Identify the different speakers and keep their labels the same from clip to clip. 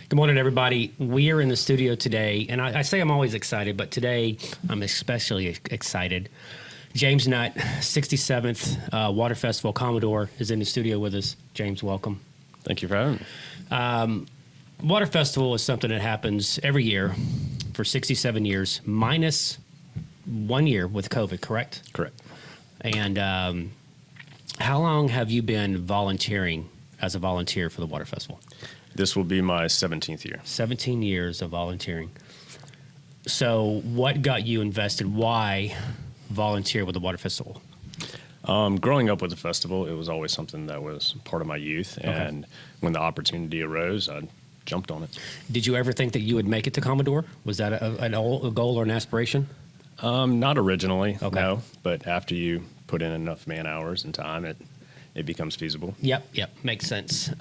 Speaker 1: Good morning, everybody. We are in the studio today, and I say I'm always excited, but today I'm especially excited. James Nutt, 67th Water Festival Commodore, is in the studio with us. James, welcome.
Speaker 2: Thank you for having me.
Speaker 1: Water Festival is something that happens every year for 67 years, minus 1 year with COVID, correct?
Speaker 2: Correct.
Speaker 1: And how long have you been volunteering as a volunteer for the Water Festival?
Speaker 2: This will be my 17th year.
Speaker 1: 17 years of volunteering. So what got you invested? Why volunteer with the Water Festival?
Speaker 2: Growing up with the festival, it was always something that was part of my youth.
Speaker 1: Okay.
Speaker 2: And when the opportunity arose, I jumped on it.
Speaker 1: Did you ever think that you would make it to Commodore? Was that a goal or an aspiration?
Speaker 2: Not originally,
Speaker 1: Okay.
Speaker 2: no. But after you put in enough man hours and time, it becomes feasible.
Speaker 1: Yep, makes sense.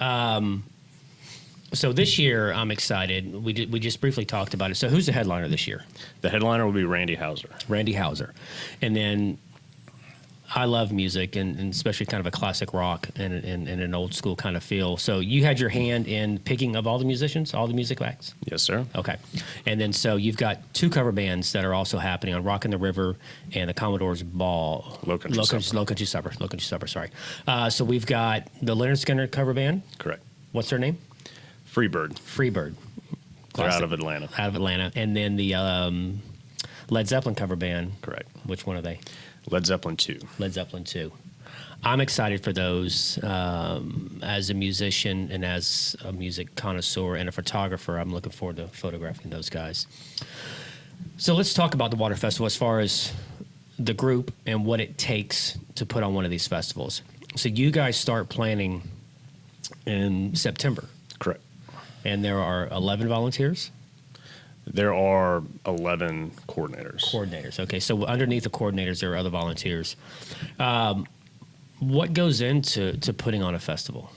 Speaker 1: So this year, I'm excited. We just briefly talked about it. So who's the headliner this year?
Speaker 2: The headliner will be Randy Houser.
Speaker 1: Randy Houser. And then I love music, and especially kind of a classic rock and an old school kind of feel. So you had your hand in picking of all the musicians, all the music acts?
Speaker 2: Yes, sir.
Speaker 1: Okay. And then so you've got two cover bands that are also happening on Rockin' the River and the Commodore's Ball. Lowcountry Supper, sorry. So we've got the Leonard Skinner cover band.
Speaker 2: Correct.
Speaker 1: What's their name?
Speaker 2: Freebird.
Speaker 1: Freebird.
Speaker 2: They're
Speaker 1: Classic.
Speaker 2: out of Atlanta.
Speaker 1: Out of Atlanta. And then the Led Zeppelin cover band.
Speaker 2: Correct.
Speaker 1: Which one are they?
Speaker 2: Led Zeppelin 2.
Speaker 1: Led Zeppelin 2. I'm excited for those. As a musician and as a music connoisseur and a photographer, I'm looking forward to photographing those guys. So let's talk about the Water Festival as far as the group and what it takes to put on one of these festivals. So you guys start planning in September.
Speaker 2: Correct.
Speaker 1: And there are 11 volunteers?
Speaker 2: There are 11 coordinators.
Speaker 1: Coordinators. Okay, so underneath the coordinators, there are other volunteers. What goes into putting on a festival?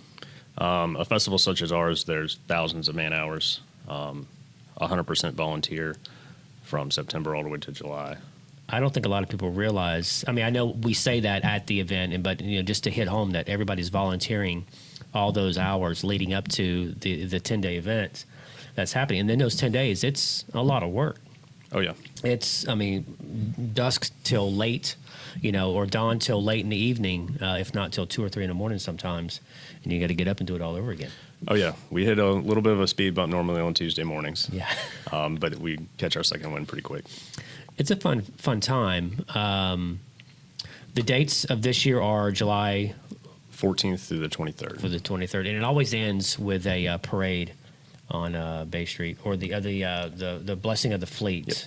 Speaker 2: A festival such as ours, there's thousands of man hours, 100% volunteer from September all the way to July.
Speaker 1: I don't think a lot of people realize. I mean, I know we say that at the event, but just to hit home that everybody's volunteering all those hours leading up to the 10-day event that's happening. And then those 10 days, it's a lot of work.
Speaker 2: Oh, yeah.
Speaker 1: It's, dusk till late, or dawn till late in the evening, if not till 2 or 3 in the morning sometimes. And you got to get up and do it all over again.
Speaker 2: Oh, yeah. We hit a little bit of a speed bump normally on Tuesday mornings.
Speaker 1: Yeah.
Speaker 2: But we catch our second wind pretty quick.
Speaker 1: It's a fun time. The dates of this year are July
Speaker 2: 14th through the 23rd.
Speaker 1: For the 23rd. And it always ends with a parade on Bay Street, or the Blessing of the Fleet.
Speaker 2: Yep.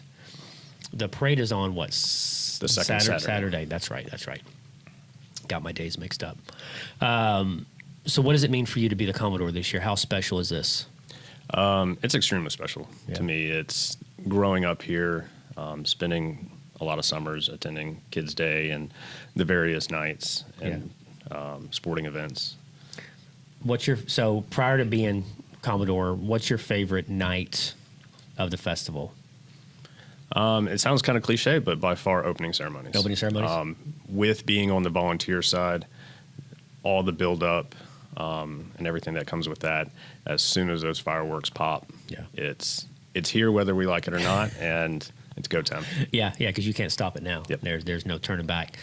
Speaker 1: The parade is on what?
Speaker 2: The second Saturday.
Speaker 1: That's right. Got my days mixed up. So what does it mean for you to be the Commodore this year? How special is this?
Speaker 2: It's extremely special to me. It's growing up here, spending a lot of summers attending Kids Day and the various nights and sporting events.
Speaker 1: So prior to being Commodore, what's your favorite night of the festival?
Speaker 2: It sounds kind of cliche, but by far opening ceremonies.
Speaker 1: Opening ceremonies?
Speaker 2: With being on the volunteer side, all the build-up and everything that comes with that, as soon as those fireworks pop, it's here whether we like it or not, and it's go time. Yeah,
Speaker 1: because you can't stop it now.
Speaker 2: Yep.
Speaker 1: There's no turning back.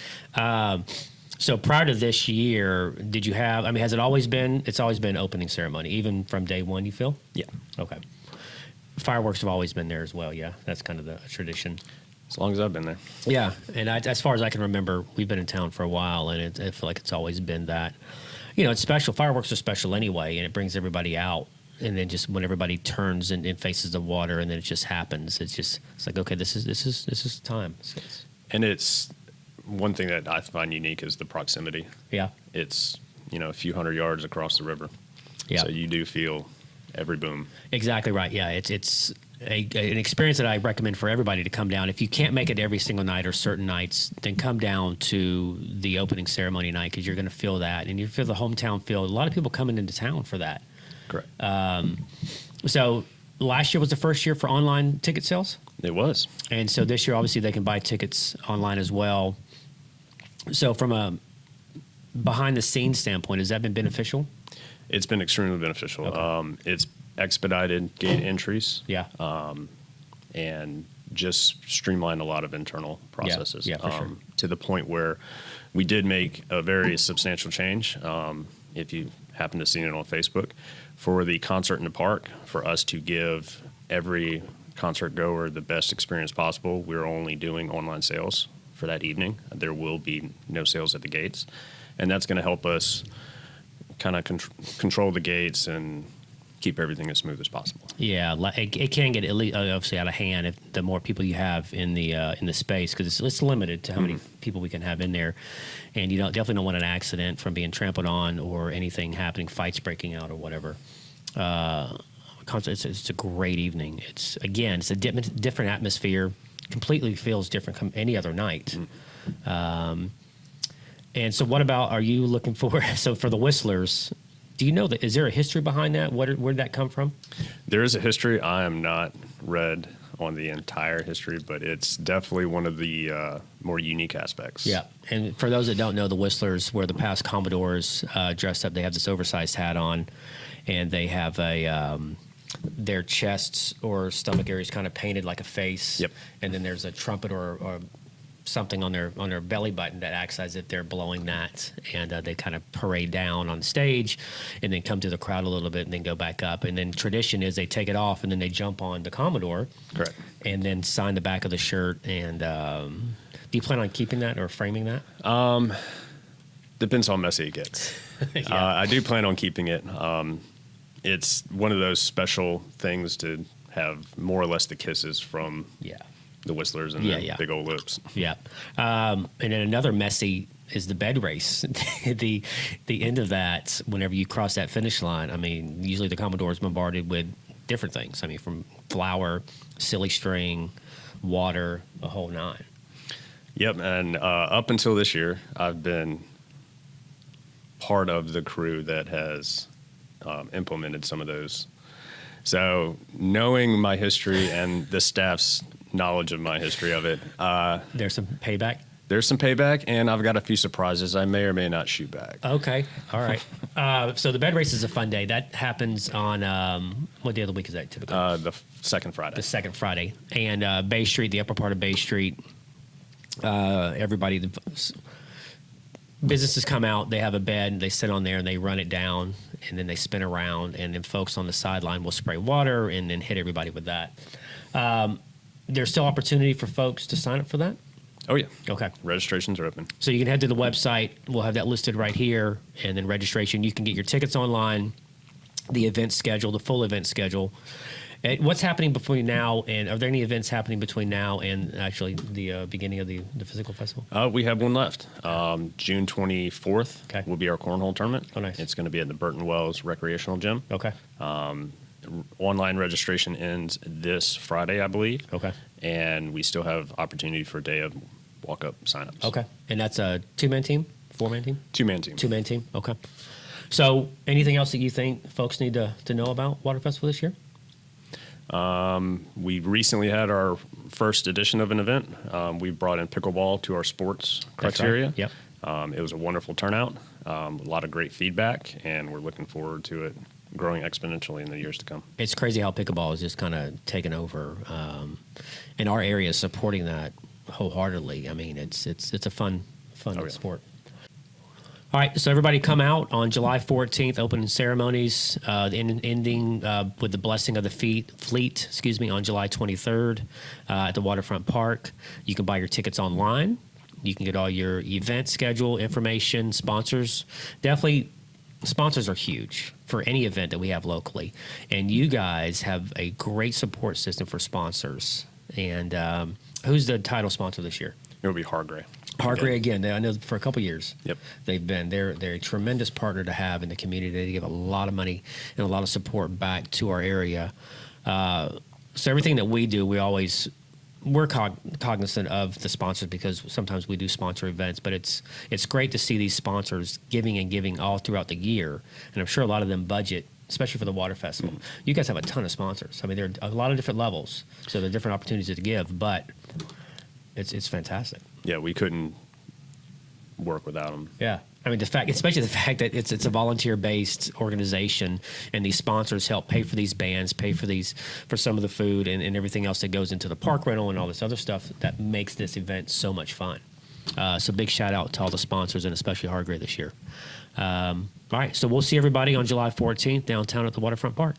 Speaker 1: So prior to this year, did you have, has it always been, it's always been opening ceremony, even from day one, you feel?
Speaker 2: Yeah.
Speaker 1: Okay. Fireworks have always been there as well, yeah? That's kind of the tradition.
Speaker 2: As long as I've been there.
Speaker 1: Yeah, and as far as I can remember, we've been in town for a while, and I feel like it's always been that. It's special. Fireworks are special anyway, and it brings everybody out. And then just when everybody turns and faces the water, and then it just happens, it's like, okay, this is time.
Speaker 2: And it's one thing that I find unique is the proximity.
Speaker 1: Yeah.
Speaker 2: It's, a few hundred yards across the river.
Speaker 1: Yeah.
Speaker 2: So you do feel every boom.
Speaker 1: Exactly right. Yeah. It's an experience that I recommend for everybody to come down. If you can't make it every single night or certain nights, then come down to the opening ceremony night, because you're going to feel that, and you feel the hometown feel. A lot of people coming into town for that.
Speaker 2: Correct.
Speaker 1: So last year was the first year for online ticket sales?
Speaker 2: It was.
Speaker 1: And so this year, obviously, they can buy tickets online as well. So from a behind-the-scenes standpoint, has that been beneficial?
Speaker 2: It's been extremely beneficial.
Speaker 1: Okay.
Speaker 2: It's expedited gate entries.
Speaker 1: Yeah.
Speaker 2: And just streamlined a lot of internal processes.
Speaker 1: Yeah, for sure.
Speaker 2: To the point where we did make a very substantial change. If you happen to see it on Facebook, for the concert in the park, for us to give every concert goer the best experience possible, we're only doing online sales for that evening. There will be no sales at the gates, and that's going to help us kind of control the gates and keep everything as smooth as possible.
Speaker 1: Yeah, it can get obviously out of hand if the more people you have in the space, because it's limited to how many people we can have in there, and you definitely don't want an accident from being trampled on or anything happening, fights breaking out or whatever. It's a great evening. It's a different atmosphere. Completely feels different from any other night. And so, what about? Are you looking for? So for the Whistlers, do you know that? Is there a history behind that? Where did that come from?
Speaker 2: There is a history. I am not read on the entire history, but it's definitely one of the more unique aspects.
Speaker 1: Yeah, and for those that don't know, the Whistlers were the past Commodores dressed up. They have this oversized hat on, and they have their chests or stomach areas kind of painted like a face.
Speaker 2: Yep.
Speaker 1: And then there's a trumpet or something on their belly button that acts as if they're blowing that, and they kind of parade down on stage and then come to the crowd a little bit and then go back up. And then tradition is they take it off and then they jump on the Commodore.
Speaker 2: Correct.
Speaker 1: And then sign the back of the shirt. And do you plan on keeping that or framing that?
Speaker 2: Depends how messy it gets.
Speaker 1: Yeah.
Speaker 2: I do plan on keeping it. It's one of those special things to have more or less the kisses from the Whistlers and the big old lips.
Speaker 1: Yeah. And then another messy is the bed race. the end of that, whenever you cross that finish line, I mean, usually the Commodore is bombarded with different things. I mean, from flour, silly string, water, a whole nine.
Speaker 2: Yep. And up until this year, I've been part of the crew that has implemented some of those. So knowing my history and the staff's knowledge of my history of it,
Speaker 1: there's some payback.
Speaker 2: There's some payback, and I've got a few surprises I may or may not shoot back.
Speaker 1: Okay, all right. So the bed race is a fun day. That happens on what day of the week is that typically?
Speaker 2: The second Friday.
Speaker 1: The second Friday, and Bay Street, the upper part of Bay Street. Everybody, businesses come out. They have a bed, and they sit on there, and they run it down, and then they spin around, and then folks on the sideline will spray water and then hit everybody with that. There's still opportunity for folks to sign up for that?
Speaker 2: Oh, yeah.
Speaker 1: Okay.
Speaker 2: Registrations are open.
Speaker 1: So you can head to the website. We'll have that listed right here. And then registration. You can get your tickets online, the event schedule, the full event schedule. And what's happening between now and are there any events happening between now and actually the beginning of the physical festival?
Speaker 2: We have one left. June 24th will be our cornhole tournament.
Speaker 1: Oh, nice.
Speaker 2: It's going to be at the Burton Wells Recreational Gym.
Speaker 1: Okay.
Speaker 2: Online registration ends this Friday, I believe.
Speaker 1: Okay.
Speaker 2: And we still have opportunity for a day of walk-up signups.
Speaker 1: Okay. And that's a two-man team? Four-man team?
Speaker 2: Two-man team.
Speaker 1: Two-man team. Okay. So anything else that you think folks need to know about Water Festival this year?
Speaker 2: We recently had our first edition of an event. We brought in pickleball to our sports criteria.
Speaker 1: Right. Yep.
Speaker 2: It was a wonderful turnout, a lot of great feedback, and we're looking forward to it growing exponentially in the years to come. It's
Speaker 1: crazy how pickleball is just kind of taken over, and our area is supporting that wholeheartedly. I mean, it's a fun sport. All right, so everybody come out on July 14th, opening ceremonies, ending with the blessing of the fleet, on July 23rd at the Waterfront Park. You can buy your tickets online. You can get all your event schedule, information, sponsors. Definitely, sponsors are huge for any event that we have locally. And you guys have a great support system for sponsors. And who's the title sponsor this year?
Speaker 2: It will be Hargray.
Speaker 1: Hargray again. I know for a couple of years.
Speaker 2: Yep.
Speaker 1: They're a tremendous partner to have in the community. They give a lot of money and a lot of support back to our area. So everything that we do, we're cognizant of the sponsors because sometimes we do sponsor events, but it's great to see these sponsors giving all throughout the year. And I'm sure a lot of them budget, especially for the Water Festival. Mm-hmm. You guys have a ton of sponsors. I mean, there are a lot of different levels, so there are different opportunities to give, but it's fantastic.
Speaker 2: Yeah, we couldn't work without them.
Speaker 1: Yeah. I mean, especially the fact that it's a volunteer-based organization, and these sponsors help pay for these bands, for some of the food and everything else that goes into the park rental and all this other stuff that makes this event so much fun. So big shout out to all the sponsors, and especially Hargrave this year. All right, so we'll see everybody on July 14th downtown at the Waterfront Park.